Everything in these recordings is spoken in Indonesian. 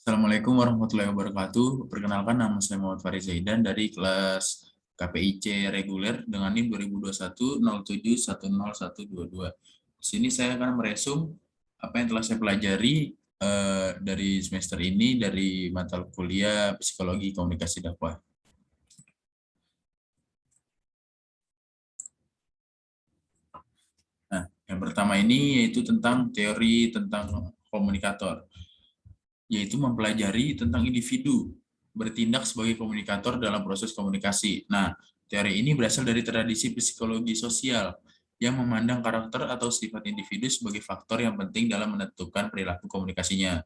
Assalamualaikum warahmatullahi wabarakatuh. Perkenalkan, nama saya Muhammad Farid Zaidan dari kelas KPIC reguler dengan NIM 2021 07102122. Di sini saya akan meresum apa yang telah saya pelajari dari semester ini dari mata kuliah Psikologi Komunikasi Dakwah. Nah, yang pertama ini yaitu tentang teori tentang komunikator, yaitu mempelajari tentang individu bertindak sebagai komunikator dalam proses komunikasi. Nah, teori ini berasal dari tradisi psikologi sosial yang memandang karakter atau sifat individu sebagai faktor yang penting dalam menentukan perilaku komunikasinya.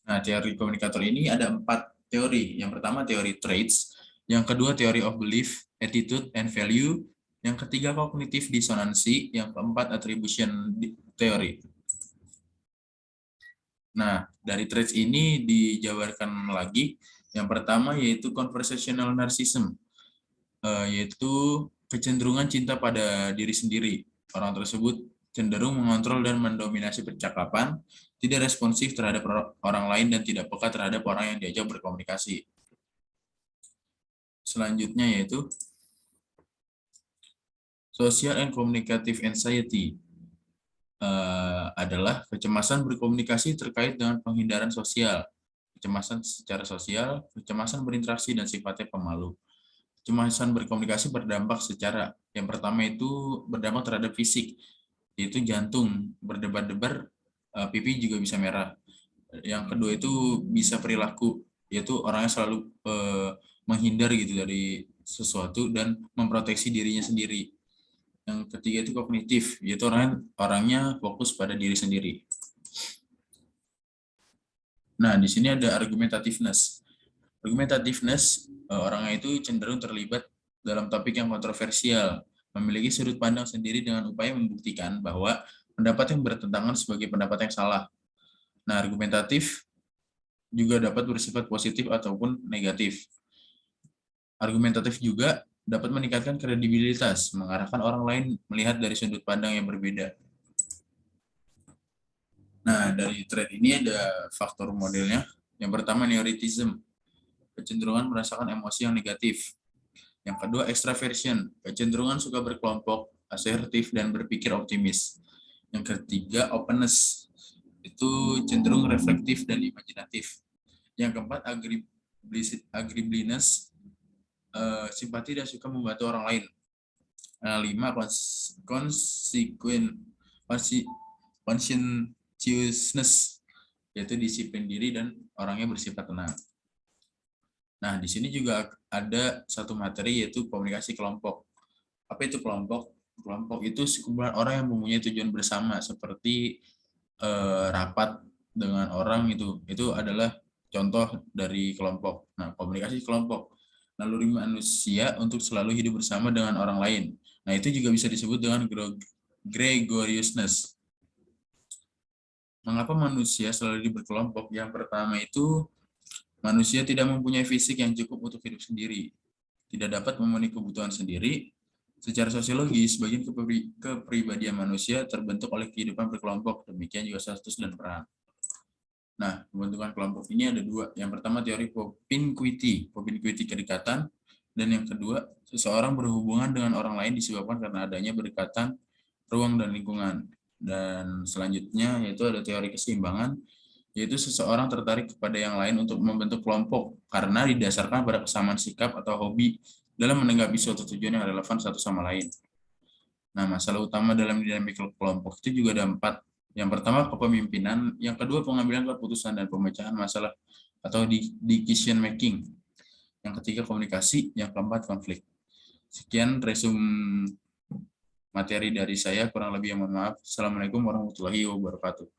Nah, teori komunikator ini ada 4 teori. Yang pertama teori traits, yang kedua teori of belief, attitude, and value, yang ketiga kognitif disonansi, yang keempat attribution theory. Nah, dari traits ini dijabarkan lagi. Yang pertama yaitu conversational narcissism, yaitu kecenderungan cinta pada diri sendiri. Orang tersebut cenderung mengontrol dan mendominasi percakapan, tidak responsif terhadap orang lain, dan tidak peka terhadap orang yang diajak berkomunikasi. Selanjutnya yaitu social and communicative anxiety, adalah kecemasan berkomunikasi terkait dengan penghindaran sosial, kecemasan secara sosial, kecemasan berinteraksi, dan sifatnya pemalu. Kecemasan berkomunikasi berdampak secara, yang pertama itu berdampak terhadap fisik, yaitu jantung berdebar-debar, pipi juga bisa merah. Yang kedua itu bisa perilaku, yaitu orangnya selalu menghindar gitu dari sesuatu dan memproteksi dirinya sendiri. Yang ketiga itu kognitif, yaitu orangnya fokus pada diri sendiri. Nah, di sini ada argumentativeness. Argumentativeness, orangnya itu cenderung terlibat dalam topik yang kontroversial, memiliki sudut pandang sendiri dengan upaya membuktikan bahwa pendapat yang bertentangan sebagai pendapat yang salah. Nah, argumentatif juga dapat bersifat positif ataupun negatif. Argumentatif juga dapat meningkatkan kredibilitas, mengarahkan orang lain melihat dari sudut pandang yang berbeda. Nah, dari trait ini ada faktor modelnya. Yang pertama, neuroticism, kecenderungan merasakan emosi yang negatif. Yang kedua, extraversion, kecenderungan suka berkelompok, asertif, dan berpikir optimis. Yang ketiga, openness, itu cenderung reflektif dan imajinatif. Yang keempat, agreeableness, simpati dan suka membantu orang lain. Nah, 5, conscientiousness, yaitu disiplin diri dan orangnya bersifat tenang. Nah, di sini juga ada satu materi yaitu komunikasi kelompok. Apa itu kelompok? Kelompok itu sekumpulan orang yang mempunyai tujuan bersama, seperti rapat dengan orang itu. Itu adalah contoh dari kelompok. Nah, komunikasi kelompok, naluri manusia untuk selalu hidup bersama dengan orang lain. Nah, itu juga bisa disebut dengan gregariousness. Mengapa manusia selalu hidup berkelompok? Yang pertama itu manusia tidak mempunyai fisik yang cukup untuk hidup sendiri, tidak dapat memenuhi kebutuhan sendiri. Secara sosiologis, bagian kepribadian manusia terbentuk oleh kehidupan berkelompok, demikian juga status dan peran. Nah, pembentukan kelompok ini ada 2. Yang pertama teori Popinquity kedekatan, dan yang kedua, seseorang berhubungan dengan orang lain disebabkan karena adanya berdekatan ruang dan lingkungan. Dan selanjutnya yaitu ada teori keseimbangan, yaitu seseorang tertarik kepada yang lain untuk membentuk kelompok karena didasarkan pada kesamaan sikap atau hobi dalam menanggapi suatu tujuan yang relevan satu sama lain. Nah, masalah utama dalam dinamika kelompok itu juga ada 4. Yang pertama, kepemimpinan. Yang kedua, pengambilan keputusan dan pemecahan masalah atau decision making. Yang ketiga, komunikasi. Yang keempat, konflik. Sekian resum materi dari saya, kurang lebih yang mohon maaf. Assalamualaikum warahmatullahi wabarakatuh.